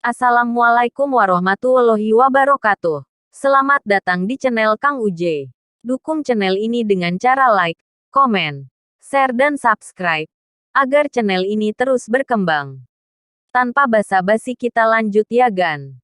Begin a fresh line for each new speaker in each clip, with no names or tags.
Assalamualaikum warahmatullahi wabarakatuh. Selamat datang di channel Kang Uje. Dukung channel ini dengan cara like, komen, share dan subscribe, agar channel ini terus berkembang. Tanpa basa-basi kita lanjut ya gan.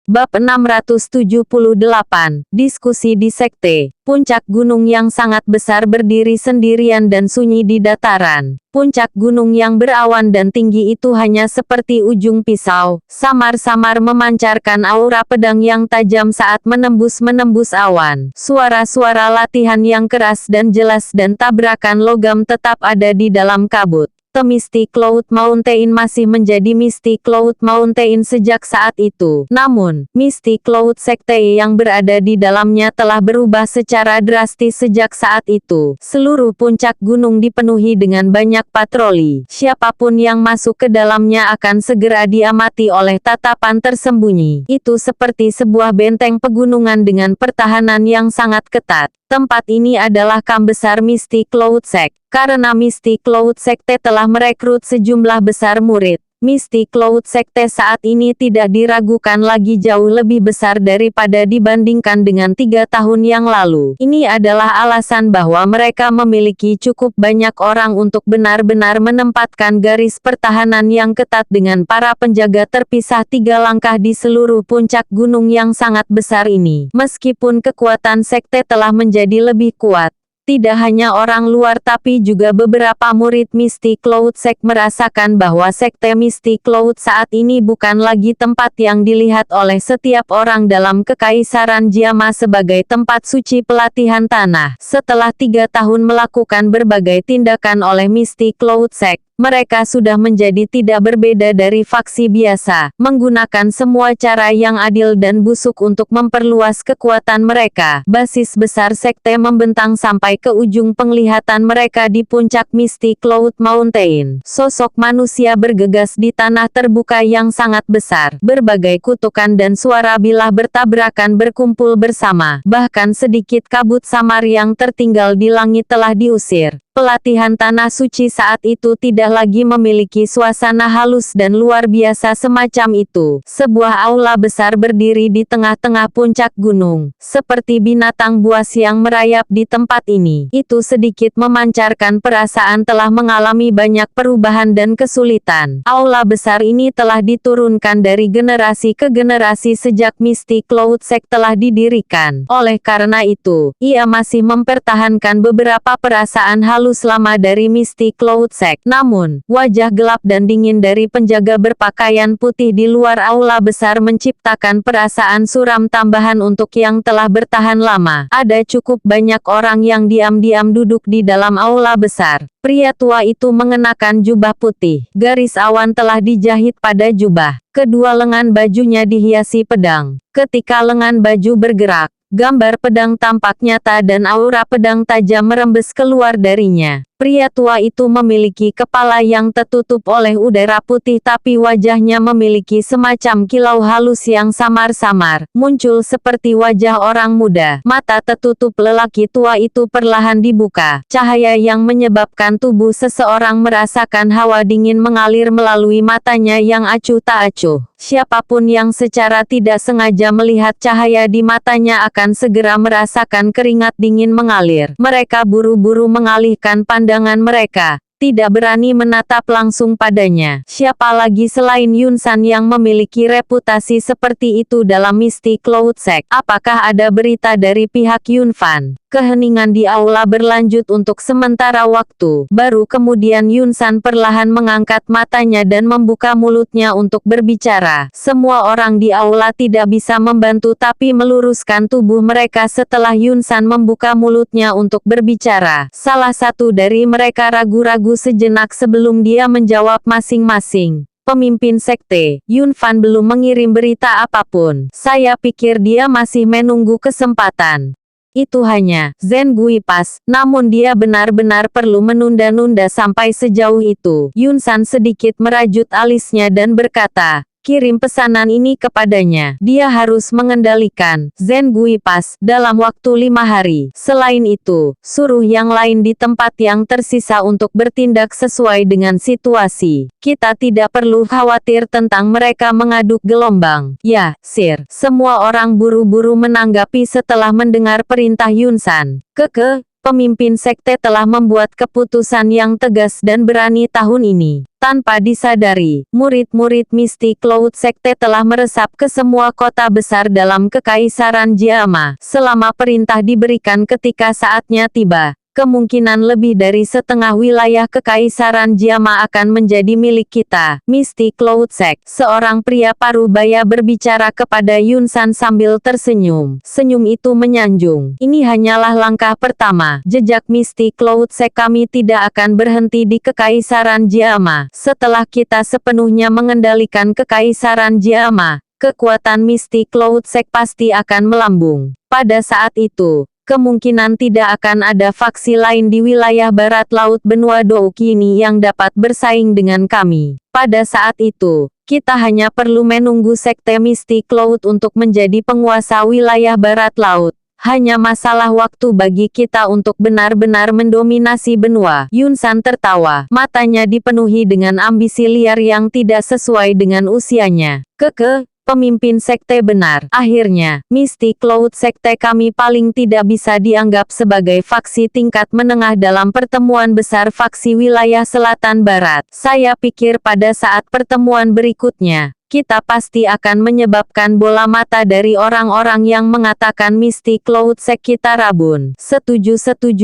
Bab 678, Diskusi di Sekte. Puncak gunung yang sangat besar berdiri sendirian dan sunyi di dataran. Puncak gunung yang berawan dan tinggi itu hanya seperti ujung pisau, samar-samar memancarkan aura pedang yang tajam saat menembus awan. Suara-suara latihan yang keras dan jelas dan tabrakan logam tetap ada di dalam kabut. The Misty Cloud Mountain masih menjadi Misty Cloud Mountain sejak saat itu. Namun, Misty Cloud Sekte yang berada di dalamnya telah berubah secara drastis sejak saat itu. Seluruh puncak gunung dipenuhi dengan banyak patroli. Siapapun yang masuk ke dalamnya akan segera diamati oleh tatapan tersembunyi. Itu seperti sebuah benteng pegunungan dengan pertahanan yang sangat ketat. Tempat ini adalah kamp besar Misty Cloud Sect. Karena Misty Cloud Sekte telah merekrut sejumlah besar murid, Misty Cloud Sekte saat ini tidak diragukan lagi jauh lebih besar daripada dibandingkan dengan 3 tahun yang lalu. Ini adalah alasan bahwa mereka memiliki cukup banyak orang untuk benar-benar menempatkan garis pertahanan yang ketat dengan para penjaga terpisah 3 langkah di seluruh puncak gunung yang sangat besar ini. Meskipun kekuatan sekte telah menjadi lebih kuat, tidak hanya orang luar tapi juga beberapa murid Misty Cloud Sect merasakan bahwa Sekte Misty Cloud saat ini bukan lagi tempat yang dilihat oleh setiap orang dalam Kekaisaran Jiama sebagai tempat suci pelatihan tanah. Setelah 3 tahun melakukan berbagai tindakan oleh Misty Cloud Sect, mereka sudah menjadi tidak berbeda dari faksi biasa, menggunakan semua cara yang adil dan busuk untuk memperluas kekuatan mereka. Basis besar sekte membentang sampai ke ujung penglihatan mereka di puncak Misty Cloud Mountain. Sosok manusia bergegas di tanah terbuka yang sangat besar. Berbagai kutukan dan suara bilah bertabrakan berkumpul bersama. Bahkan sedikit kabut samar yang tertinggal di langit telah diusir. Pelatihan tanah suci saat itu tidak lagi memiliki suasana halus dan luar biasa semacam itu. Sebuah aula besar berdiri di tengah-tengah puncak gunung, seperti binatang buas yang merayap di tempat ini. Itu sedikit memancarkan perasaan telah mengalami banyak perubahan dan kesulitan. Aula besar ini telah diturunkan dari generasi ke generasi sejak Misty Cloud Sect telah didirikan. Oleh karena itu, ia masih mempertahankan beberapa perasaan halus lama dari Misty Cloud Sect. Namun, wajah gelap dan dingin dari penjaga berpakaian putih di luar aula besar menciptakan perasaan suram tambahan untuk yang telah bertahan lama. Ada cukup banyak orang yang diam-diam duduk di dalam aula besar. Pria tua itu mengenakan jubah putih. Garis awan telah dijahit pada jubah. Kedua lengan bajunya dihiasi pedang. Ketika lengan baju bergerak, gambar pedang tampak nyata dan aura pedang tajam merembes keluar darinya. Pria tua itu memiliki kepala yang tertutup oleh udara putih tapi wajahnya memiliki semacam kilau halus yang samar-samar, muncul seperti wajah orang muda. Mata tertutup lelaki tua itu perlahan dibuka. Cahaya yang menyebabkan tubuh seseorang merasakan hawa dingin mengalir melalui matanya yang acuh tak acuh. Siapapun yang secara tidak sengaja melihat cahaya di matanya akan segera merasakan keringat dingin mengalir. Mereka buru-buru mengalihkan pandangan mereka, tidak berani menatap langsung padanya. Siapa lagi selain Yun San yang memiliki reputasi seperti itu dalam Misty Cloud Sect? Apakah ada berita dari pihak Yun Fan? Keheningan di aula berlanjut untuk sementara waktu. Baru kemudian Yun San perlahan mengangkat matanya dan membuka mulutnya untuk berbicara. Semua orang di aula tidak bisa membantu tapi meluruskan tubuh mereka setelah Yun San membuka mulutnya untuk berbicara. Salah satu dari mereka ragu-ragu sejenak sebelum dia menjawab masing-masing. Pemimpin sekte, Yun Fan belum mengirim berita apapun. Saya pikir dia masih menunggu kesempatan. Itu hanya Zhen Gui pas, namun dia benar-benar perlu menunda-nunda sampai sejauh itu. Yun San sedikit merajut alisnya dan berkata, Kirim pesanan ini kepadanya. Dia harus mengendalikan Zhen Guipas dalam waktu 5 hari. Selain itu, suruh yang lain di tempat yang tersisa untuk bertindak sesuai dengan situasi. Kita tidak perlu khawatir tentang mereka mengaduk gelombang. Ya, Sir. Semua orang buru-buru menanggapi setelah mendengar perintah Yunsan. Pemimpin sekte telah membuat keputusan yang tegas dan berani tahun ini. Tanpa disadari, murid-murid Misty Cloud Sekte telah meresap ke semua kota besar dalam Kekaisaran Jiama. Selama perintah diberikan ketika saatnya tiba, kemungkinan lebih dari setengah wilayah Kekaisaran Jiama akan menjadi milik kita. Misty Cloud Sect. Seorang pria parubaya berbicara kepada Yunsan sambil tersenyum. Senyum itu menyanjung. Ini hanyalah langkah pertama. Jejak Misty Cloud Sect kami tidak akan berhenti di Kekaisaran Jiama. Setelah kita sepenuhnya mengendalikan Kekaisaran Jiama, kekuatan Misty Cloud Sect pasti akan melambung. Pada saat itu, kemungkinan tidak akan ada faksi lain di wilayah barat laut benua Doukini yang dapat bersaing dengan kami. Pada saat itu, kita hanya perlu menunggu sekte Misty Cloud untuk menjadi penguasa wilayah barat laut. Hanya masalah waktu bagi kita untuk benar-benar mendominasi benua. Yunsan tertawa. Matanya dipenuhi dengan ambisi liar yang tidak sesuai dengan usianya. Pemimpin sekte benar. Akhirnya, Misty Cloud Sekte kami paling tidak bisa dianggap sebagai faksi tingkat menengah dalam pertemuan besar faksi wilayah selatan barat. Saya pikir pada saat pertemuan berikutnya, kita pasti akan menyebabkan bola mata dari orang-orang yang mengatakan Misty Cloud Sect kita rabun. Setuju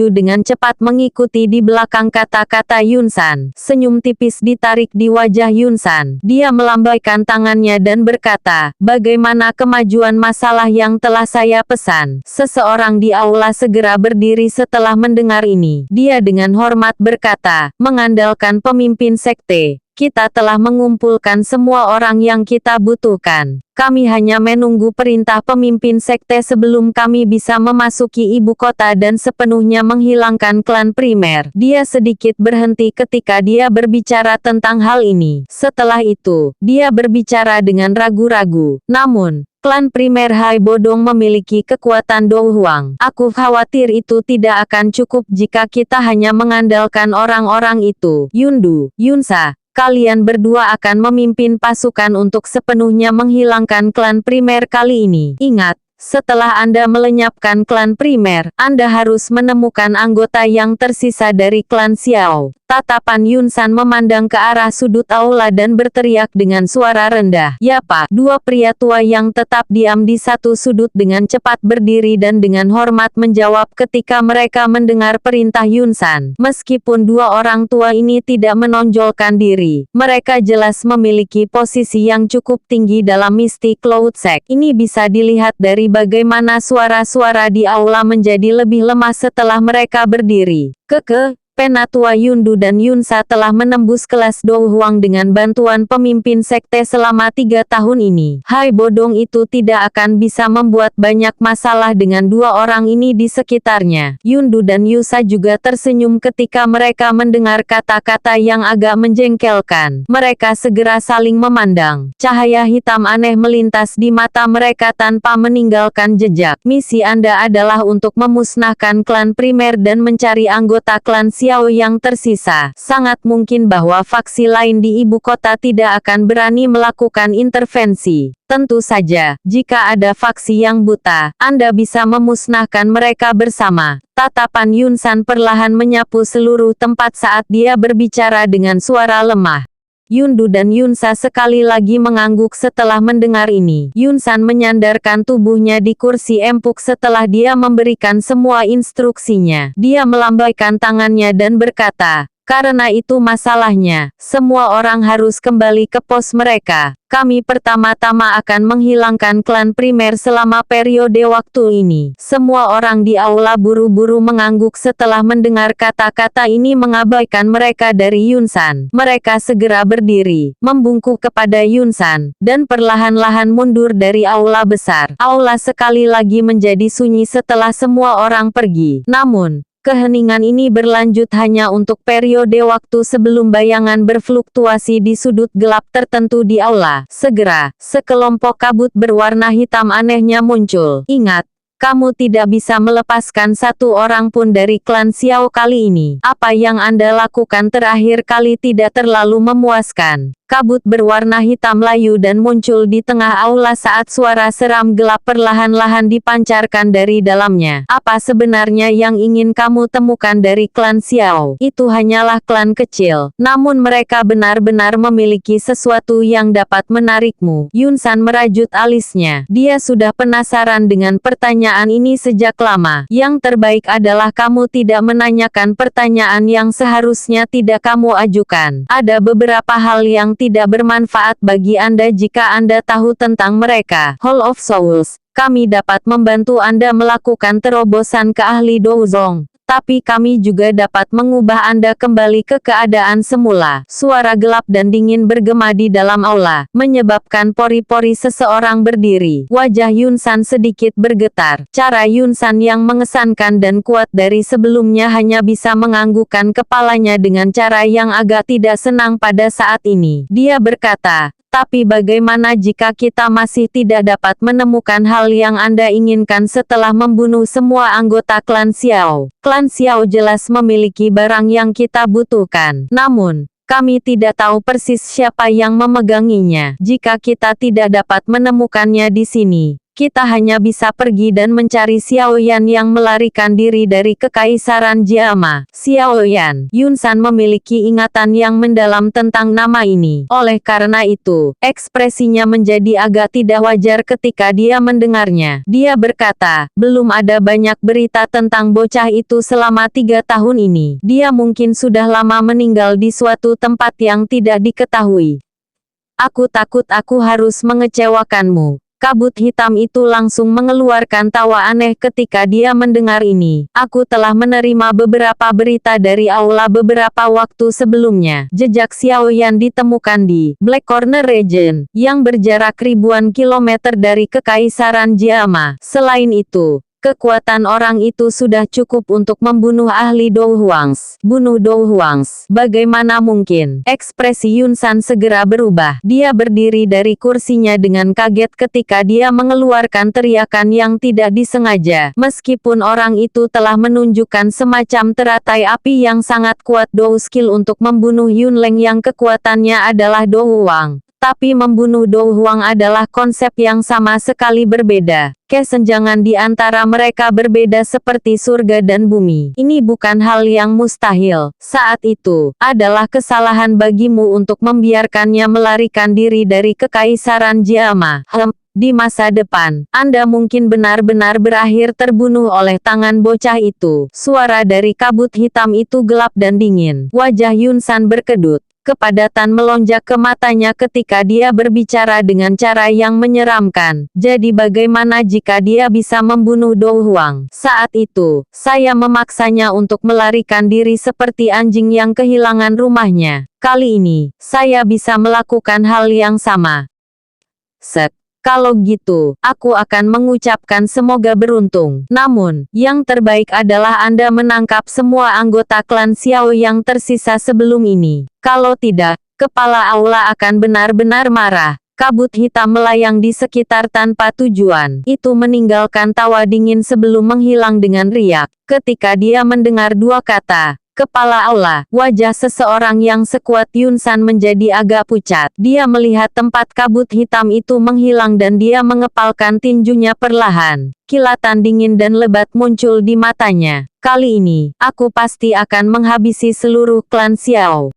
dengan cepat mengikuti di belakang kata-kata Yunsan. Senyum tipis ditarik di wajah Yunsan. Dia melambaikan tangannya dan berkata, bagaimana kemajuan masalah yang telah saya pesan? Seseorang di aula segera berdiri setelah mendengar ini. Dia dengan hormat berkata, mengandalkan pemimpin sekte, kita telah mengumpulkan semua orang yang kita butuhkan. Kami hanya menunggu perintah pemimpin sekte sebelum kami bisa memasuki ibu kota dan sepenuhnya menghilangkan klan primer. Dia sedikit berhenti ketika dia berbicara tentang hal ini. Setelah itu, dia berbicara dengan ragu-ragu. Namun, klan primer Hai Bodong memiliki kekuatan Dou Huang. Aku khawatir itu tidak akan cukup jika kita hanya mengandalkan orang-orang itu. Yundu, Yunsa, kalian berdua akan memimpin pasukan untuk sepenuhnya menghilangkan klan primer kali ini. Ingat, setelah Anda melenyapkan klan primer, Anda harus menemukan anggota yang tersisa dari klan Xiao. Tatapan Yunsan memandang ke arah sudut aula dan berteriak dengan suara rendah. Ya Pak. Dua pria tua yang tetap diam di satu sudut dengan cepat berdiri dan dengan hormat menjawab ketika mereka mendengar perintah Yunsan. Meskipun dua orang tua ini tidak menonjolkan diri, mereka jelas memiliki posisi yang cukup tinggi dalam Misty Cloud Sect. Ini bisa dilihat dari bagaimana suara-suara di aula menjadi lebih lemah setelah mereka berdiri. Penatua Yundu dan Yunsa telah menembus kelas Dou Huang dengan bantuan pemimpin sekte selama 3 tahun ini. Hai Bodong itu tidak akan bisa membuat banyak masalah dengan dua orang ini di sekitarnya. Yundu dan Yusa juga tersenyum ketika mereka mendengar kata-kata yang agak menjengkelkan. Mereka segera saling memandang. Cahaya hitam aneh melintas di mata mereka tanpa meninggalkan jejak. Misi Anda adalah untuk memusnahkan klan primer dan mencari anggota klan yang tersisa. Sangat mungkin bahwa faksi lain di ibu kota tidak akan berani melakukan intervensi. Tentu saja, jika ada faksi yang buta, Anda bisa memusnahkan mereka bersama. Tatapan Yunsan perlahan menyapu seluruh tempat saat dia berbicara dengan suara lemah. Yundu dan Yunsa sekali lagi mengangguk setelah mendengar ini. Yunsan menyandarkan tubuhnya di kursi empuk setelah dia memberikan semua instruksinya. Dia melambaikan tangannya dan berkata, karena itu masalahnya, semua orang harus kembali ke pos mereka. Kami pertama-tama akan menghilangkan klan primer selama periode waktu ini. Semua orang di aula buru-buru mengangguk setelah mendengar kata-kata ini mengabaikan mereka dari Yunsan. Mereka segera berdiri, membungkuk kepada Yunsan, dan perlahan-lahan mundur dari aula besar. Aula sekali lagi menjadi sunyi setelah semua orang pergi. Namun, Keheningan ini berlanjut hanya untuk periode waktu sebelum bayangan berfluktuasi di sudut gelap tertentu di aula. Segera, sekelompok kabut berwarna hitam anehnya muncul. Ingat, kamu tidak bisa melepaskan satu orang pun dari klan Xiao kali ini. Apa yang Anda lakukan terakhir kali tidak terlalu memuaskan. Kabut berwarna hitam layu dan muncul di tengah aula saat suara seram gelap perlahan-lahan dipancarkan dari dalamnya. Apa sebenarnya yang ingin kamu temukan dari klan Xiao? Itu hanyalah klan kecil, namun mereka benar-benar memiliki sesuatu yang dapat menarikmu. Yun San merajut alisnya. Dia sudah penasaran dengan pertanyaan ini sejak lama. Yang terbaik adalah kamu tidak menanyakan pertanyaan yang seharusnya tidak kamu ajukan. Ada beberapa hal yang tidak bermanfaat bagi Anda jika Anda tahu tentang mereka. Hall of Souls, kami dapat membantu Anda melakukan terobosan ke ahli Douzong. Tapi kami juga dapat mengubah Anda kembali ke keadaan semula. Suara gelap dan dingin bergema di dalam aula, menyebabkan pori-pori seseorang berdiri. Wajah Yun San sedikit bergetar. Cara Yun San yang mengesankan dan kuat dari sebelumnya hanya bisa menganggukkan kepalanya dengan cara yang agak tidak senang pada saat ini. Dia berkata, tapi bagaimana jika kita masih tidak dapat menemukan hal yang Anda inginkan setelah membunuh semua anggota klan Xiao? Klan Xiao jelas memiliki barang yang kita butuhkan. Namun, kami tidak tahu persis siapa yang memeganginya. Jika kita tidak dapat menemukannya di sini, kita hanya bisa pergi dan mencari Xiao Yan yang melarikan diri dari Kekaisaran Jiama. Xiao Yan. Yun San memiliki ingatan yang mendalam tentang nama ini. Oleh karena itu, ekspresinya menjadi agak tidak wajar ketika dia mendengarnya. Dia berkata, belum ada banyak berita tentang bocah itu selama 3 tahun ini. Dia mungkin sudah lama meninggal di suatu tempat yang tidak diketahui. Aku takut aku harus mengecewakanmu. Kabut hitam itu langsung mengeluarkan tawa aneh ketika dia mendengar ini. Aku telah menerima beberapa berita dari aula beberapa waktu sebelumnya. Jejak Xiao Yan ditemukan di Black Corner Region, yang berjarak ribuan kilometer dari Kekaisaran Jiama. Selain itu, kekuatan orang itu sudah cukup untuk membunuh ahli Dou Huangs. Bunuh Dou Huangs. Bagaimana mungkin? Ekspresi Yun San segera berubah. Dia berdiri dari kursinya dengan kaget ketika dia mengeluarkan teriakan yang tidak disengaja. Meskipun orang itu telah menunjukkan semacam teratai api yang sangat kuat Dou skill untuk membunuh Yun Leng yang kekuatannya adalah Dou Huang. Tapi membunuh Dou Huang adalah konsep yang sama sekali berbeda. Kesenjangan di antara mereka berbeda seperti surga dan bumi. Ini bukan hal yang mustahil. Saat itu, adalah kesalahan bagimu untuk membiarkannya melarikan diri dari Kekaisaran Jiama. Di masa depan, Anda mungkin benar-benar berakhir terbunuh oleh tangan bocah itu. Suara dari kabut hitam itu gelap dan dingin. Wajah Yun San berkedut. Kepadatan melonjak ke matanya ketika dia berbicara dengan cara yang menyeramkan. Jadi bagaimana jika dia bisa membunuh Dou Huang? Saat itu, saya memaksanya untuk melarikan diri seperti anjing yang kehilangan rumahnya. Kali ini, saya bisa melakukan hal yang sama. Kalau gitu, aku akan mengucapkan semoga beruntung. Namun, yang terbaik adalah Anda menangkap semua anggota klan Xiao yang tersisa sebelum ini. Kalau tidak, kepala aula akan benar-benar marah. Kabut hitam melayang di sekitar tanpa tujuan. Itu meninggalkan tawa dingin sebelum menghilang dengan riak. Ketika dia mendengar 2 kata, kepala aula, wajah seseorang yang sekuat Yun San menjadi agak pucat. Dia melihat tempat kabut hitam itu menghilang dan dia mengepalkan tinjunya perlahan. Kilatan dingin dan lebat muncul di matanya. Kali ini, aku pasti akan menghabisi seluruh klan Xiao.